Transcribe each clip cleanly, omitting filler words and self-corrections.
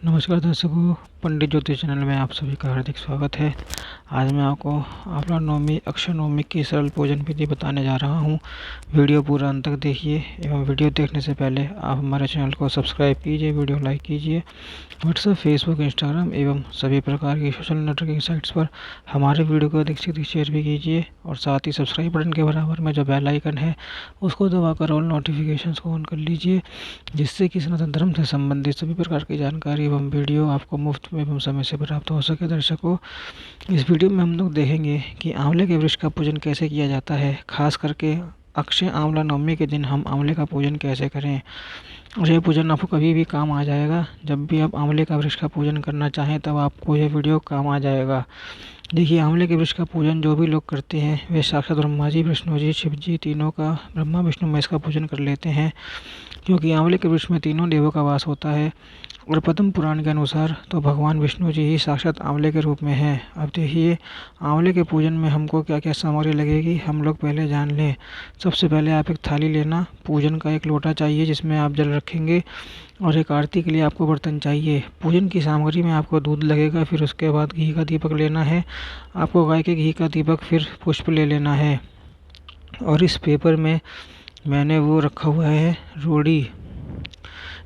नमस्कार दर्शकों, पंडित ज्योतिष चैनल में आप सभी का हार्दिक स्वागत है। आज मैं आपको आंवला नवमी अक्षय नवमी की सरल पूजन विधि बताने जा रहा हूं। वीडियो पूरा अंत तक देखिए एवं वीडियो देखने से पहले आप हमारे चैनल को सब्सक्राइब कीजिए, वीडियो लाइक कीजिए। व्हाट्सएप, फेसबुक, इंस्टाग्राम एवं सभी प्रकार की सोशल नेटवर्किंग साइट्स पर हमारे वीडियो को अधिक से अधिक शेयर भी कीजिए और साथ ही सब्सक्राइब बटन के बराबर में जो बेल आइकन है उसको दबाकर ऑल नोटिफिकेशंस को ऑन कर लीजिए, जिससे कि सनातन धर्म से संबंधित सभी प्रकार की जानकारी एवं वीडियो आपको मुफ्त में एवं समय से प्राप्त हो सके। दर्शकों, इस वीडियो में हम लोग देखेंगे कि आंवले के वृक्ष का पूजन कैसे किया जाता है। खास करके अक्षय आंवला नवमी के दिन हम आंवले का पूजन कैसे करें, और यह पूजन आपको कभी भी काम आ जाएगा। जब भी आप आंवले का वृक्ष का पूजन करना चाहें तब आपको यह वीडियो काम आ जाएगा। देखिए, आंवले के वृक्ष का पूजन जो भी लोग करते हैं वे साक्षात ब्रह्मा जी, विष्णु जी, शिव जी, तीनों का, ब्रह्मा विष्णु महेश का पूजन कर लेते हैं, क्योंकि आंवले के वृक्ष में तीनों देवों का वास होता है। और पद्म पुराण के अनुसार तो भगवान विष्णु जी ही साक्षात आंवले के रूप में हैं। अब देखिए, आंवले के पूजन में हमको क्या क्या सामग्री लगेगी हम लोग पहले जान लें। सबसे पहले आप एक थाली लेना, पूजन का एक लोटा चाहिए जिसमें आप जल रखेंगे, और एक आरती के लिए आपको बर्तन चाहिए। पूजन की सामग्री में आपको दूध लगेगा, फिर उसके बाद घी का दीपक लेना है आपको, गाय के घी का दीपक, फिर पुष्प ले लेना है। और इस पेपर में मैंने वो रखा हुआ है रोड़ी,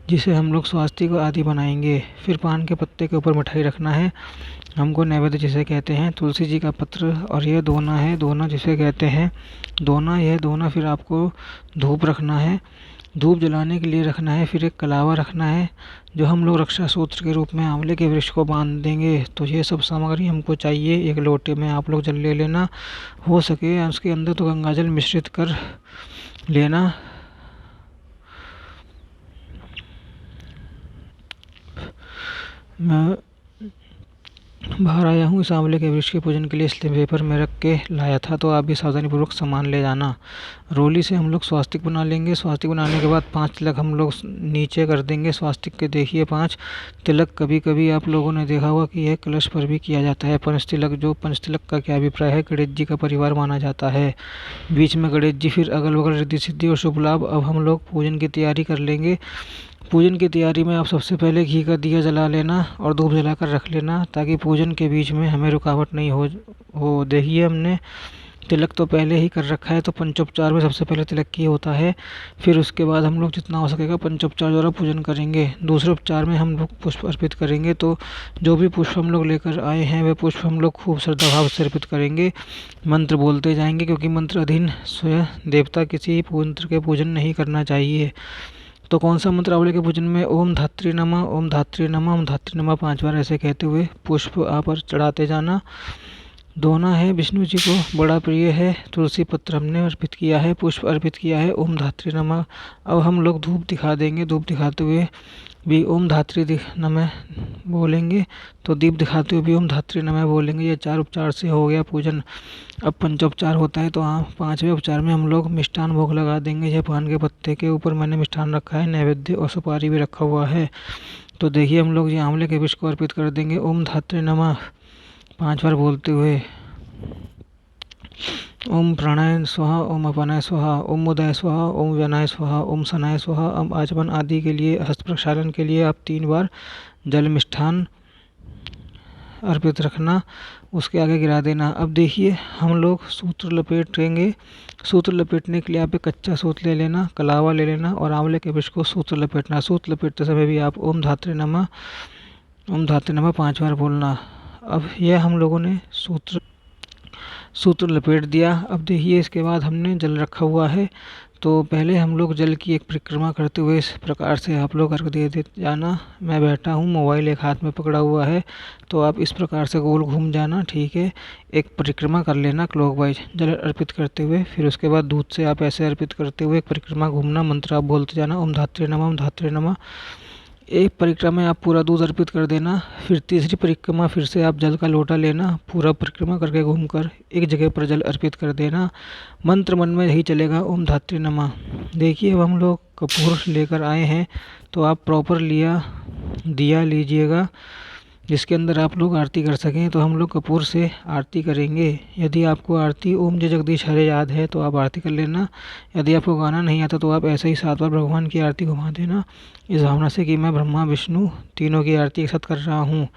जिसे हम लोग स्वास्तिक आदि बनाएंगे। फिर पान के पत्ते के ऊपर मिठाई रखना है, हमको नैवेद्य जिसे कहते हैं। तुलसी जी का पत्र, और यह दोना है, दोना जिसे कहते हैं दोना, यह दोना। फिर आपको धूप रखना है, धूप जलाने के लिए रखना है। फिर एक कलावा रखना है जो हम लोग रक्षा सूत्र के रूप में आंवले के वृक्ष को बांध देंगे। तो ये सब सामग्री हमको चाहिए। एक लोटे में आप लोग जल ले लेना, हो सके उसके अंदर तो गंगाजल मिश्रित कर लेना। मैं बाहर आया हूँ इस आंवले के वृक्ष के पूजन के लिए, इसलिए पेपर में रख के लाया था, तो आप भी सावधानीपूर्वक सामान ले जाना। रोली से हम लोग स्वास्तिक बना लेंगे। स्वास्तिक बनाने के बाद 5 तिलक हम लोग नीचे कर देंगे स्वास्तिक के। देखिए, 5 तिलक कभी कभी आप लोगों ने देखा होगा कि यह कलश पर भी किया जाता है। पंचतिलक, जो पंचतिलक का क्या अभिप्राय है, गणेश जी का परिवार माना जाता है। बीच में गणेश जी, फिर अगल बगल रिद्धि सिद्धि और शुभ लाभ। अब हम लोग पूजन की तैयारी कर लेंगे। पूजन की तैयारी में आप सबसे पहले घी का दिया जला लेना और धूप जलाकर रख लेना, ताकि पूजन के बीच में हमें रुकावट नहीं हो। देखिए, हमने तिलक तो पहले ही कर रखा है, तो पंचोपचार में सबसे पहले तिलक की होता है। फिर उसके बाद हम लोग जितना हो सकेगा पंचोपचार द्वारा पूजन करेंगे। दूसरे उपचार में हम लोग पुष्प अर्पित करेंगे। तो जो भी पुष्प हम लोग लेकर आए हैं वे पुष्प हम लोग खूब श्रद्धा भाव से अर्पित करेंगे। मंत्र बोलते जाएंगे, क्योंकि मंत्र अधीन स्वयं देवता किसी मंत्र के पूजन नहीं करना चाहिए। तो कौन सा मंत्र आंवले के पूजन में? ओम धात्री नमः, ओम धात्री नमः, ओम धात्री नमः 5 बार ऐसे कहते हुए पुष्प आप पर चढ़ाते जाना। दोना है, विष्णु जी को बड़ा प्रिय है। तुलसी पत्र हमने अर्पित किया है, पुष्प अर्पित किया है। ओम धात्री नमः। अब हम लोग धूप दिखा देंगे। धूप दिखाते हुए भी ओम धात्री नमः बोलेंगे, तो दीप दिखाते हुए भी ओम धात्री नमः बोलेंगे। ये 4 उपचार से हो गया पूजन। अब पंचोपचार होता है, तो 5वें उपचार में हम लोग मिष्ठान भोग लगा देंगे। यह पान के पत्ते के ऊपर मैंने मिष्ठान रखा है, नैवेद्य और सुपारी भी रखा हुआ है। तो देखिए, हम लोग ये आंवले के वृक्ष को अर्पित कर देंगे ओम धात्री नमः 5 बार बोलते हुए। ओम प्राणाय स्वाहा, ओम अपानाय स्वाहा, ओम उदय स्वाहा, ओम व्यनाय स्वाहा, ओम सनाय स्वाहा। अब आचमन आदि के लिए, हस्त प्रक्षालन के लिए आप 3 बार जल मिष्ठान अर्पित रखना, उसके आगे गिरा देना। अब देखिए, हम लोग सूत्र लपेटेंगे। सूत्र लपेटने के लिए आप एक कच्चा सूत ले लेना, कलावा ले लेना और आंवले के वृक्ष को सूत्र लपेटना। सूत्र लपेटते समय भी आप ओम धात्री नमः, ओम धात्री नमः 5 बार बोलना। अब यह हम लोगों ने सूत्र लपेट दिया। अब देखिए, इसके बाद हमने जल रखा हुआ है, तो पहले हम लोग जल की एक परिक्रमा करते हुए इस प्रकार से आप लोग अर्घ दे जाना। मैं बैठा हूँ, मोबाइल एक हाथ में पकड़ा हुआ है, तो आप इस प्रकार से गोल घूम जाना, ठीक है। एक परिक्रमा कर लेना क्लॉकवाइज जल अर्पित करते हुए। फिर उसके बाद दूध से आप ऐसे अर्पित करते हुए एक परिक्रमा घूमना, मंत्र आप बोलते जाना ओम धात्री नमः, ओम धात्री नमः। एक परिक्रमा में आप पूरा दूध अर्पित कर देना। फिर तीसरी परिक्रमा फिर से आप जल का लोटा लेना, पूरा परिक्रमा करके घूमकर एक जगह पर जल अर्पित कर देना। मंत्र मन में यही चलेगा ओम धात्री नमः। देखिए, अब हम लोग कपूर लेकर आए हैं, तो आप प्रॉपर दिया लीजिएगा। जिसके अंदर आप लोग आरती कर सकें। तो हम लोग कपूर से आरती करेंगे। यदि आपको आरती ओम जय जगदीश हरे याद है तो आप आरती कर लेना। यदि आपको गाना नहीं आता तो आप ऐसे ही 7 बार भगवान की आरती घुमा देना, इस भावना से कि मैं ब्रह्मा विष्णु तीनों की आरती एक साथ कर रहा हूँ।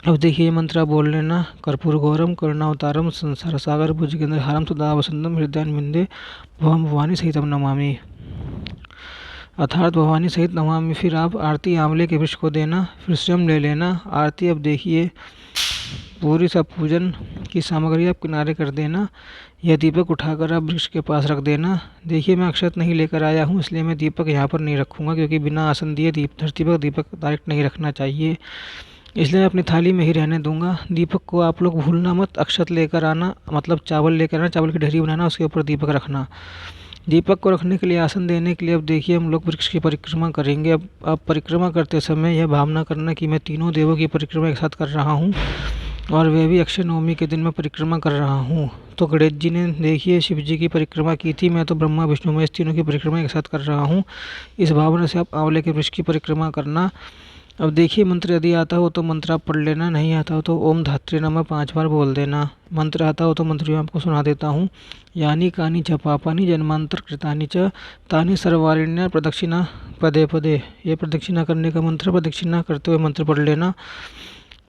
अब देखिए ये मंत्र आप बोल लेना। कर्पूर गौरम करुणावतारम संसार सागर भुजगेंद्रहारम सदा वसंतम हृदयान्विंदे भवम भवानी सहितम नमामि। अर्थात भवानी सहित नमामि। फिर आप आरती आंवले के वृक्ष को देना, फिर स्वयं ले लेना आरती। अब देखिए पूरी सब पूजन की सामग्री आप किनारे कर देना। यह दीपक उठाकर आप वृक्ष के पास रख देना। देखिए मैं अक्षत नहीं लेकर आया हूँ, इसलिए मैं दीपक यहाँ पर नहीं रखूँगा, क्योंकि बिना आसन दिए धरती पर दीपक डायरेक्ट नहीं रखना चाहिए, इसलिए मैं अपनी थाली में ही रहने दूंगा। दीपक को आप लोग भूलना मत, अक्षत लेकर आना, मतलब चावल लेकर आना, चावल की ढेरी बनाना, उसके ऊपर दीपक रखना। दीपक को रखने के लिए, आसन देने के लिए अब देखिए हम लोग वृक्ष की परिक्रमा करेंगे। अब परिक्रमा करते समय यह भावना करना कि मैं तीनों देवों की परिक्रमा एक साथ कर रहा हूँ, और वे भी अक्षय नवमी के दिन मैं परिक्रमा कर रहा हूँ। तो गणेश जी ने देखिए शिव जी की परिक्रमा की थी, मैं तो ब्रह्मा विष्णु महेश तीनों की परिक्रमा एक साथ कर रहा हूँ। इस भावना से आप आंवले के वृक्ष की परिक्रमा करना। अब देखिए मंत्र यदि आता हो तो मंत्र आप पढ़ लेना, नहीं आता हो तो ओम धात्रे नमः 5 बार बोल देना। मंत्र आता हो तो मंत्र मैं आपको सुना देता हूँ। यानी कानी च पापानि जन्मांतर कृतानि च तानि सर्वारिण्य प्रदक्षिणा पदे पदे। ये प्रदक्षिणा करने का मंत्र, प्रदक्षिणा करते हुए मंत्र पढ़ लेना।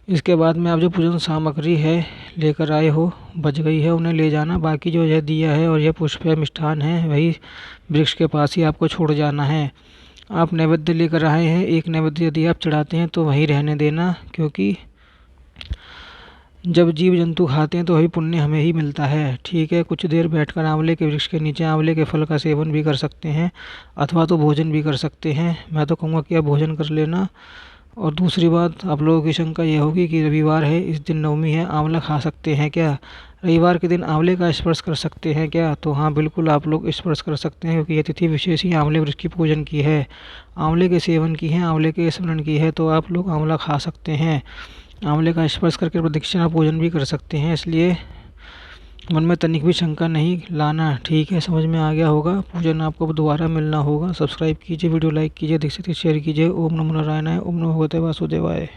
इसके बाद में आप जो पूजन सामग्री है लेकर आए हो, बच गई है, उन्हें ले जाना। बाकी जो यह दिया है और यह पुष्प है, मिष्ठान है, वही वृक्ष के पास ही आपको छोड़ जाना है। आप नैवेद्य लेकर आए हैं, एक नैवेद्य यदि आप चढ़ाते हैं तो वहीं रहने देना, क्योंकि जब जीव जंतु खाते हैं तो वही पुण्य हमें ही मिलता है। ठीक है, कुछ देर बैठकर आंवले के वृक्ष के नीचे आंवले के फल का सेवन भी कर सकते हैं, अथवा तो भोजन भी कर सकते हैं। मैं तो कहूँगा कि आप भोजन कर लेना। और दूसरी बात, आप लोगों की शंका यह होगी कि रविवार है, इस दिन नवमी है, आंवला खा सकते हैं क्या? रविवार के दिन आंवले का स्पर्श कर सकते हैं क्या? तो हाँ, बिल्कुल आप लोग स्पर्श कर सकते हैं, क्योंकि यह तिथि विशेष ही आंवले वृक्ष की पूजन की है, आंवले के सेवन की है, आंवले के स्मरण की है। तो आप लोग आंवला खा सकते हैं, आंवले का स्पर्श करके प्रदक्षिणा पूजन भी कर सकते हैं। इसलिए मन में तनिक भी शंका नहीं लाना। ठीक है, समझ में आ गया होगा। पूजन आपको दोबारा मिलना होगा। सब्सक्राइब कीजिए, वीडियो लाइक कीजिए, अधिक से अधिक शेयर कीजिए। ओम नमो नारायणाय, ओम नमो भगवते वासुदेवाय।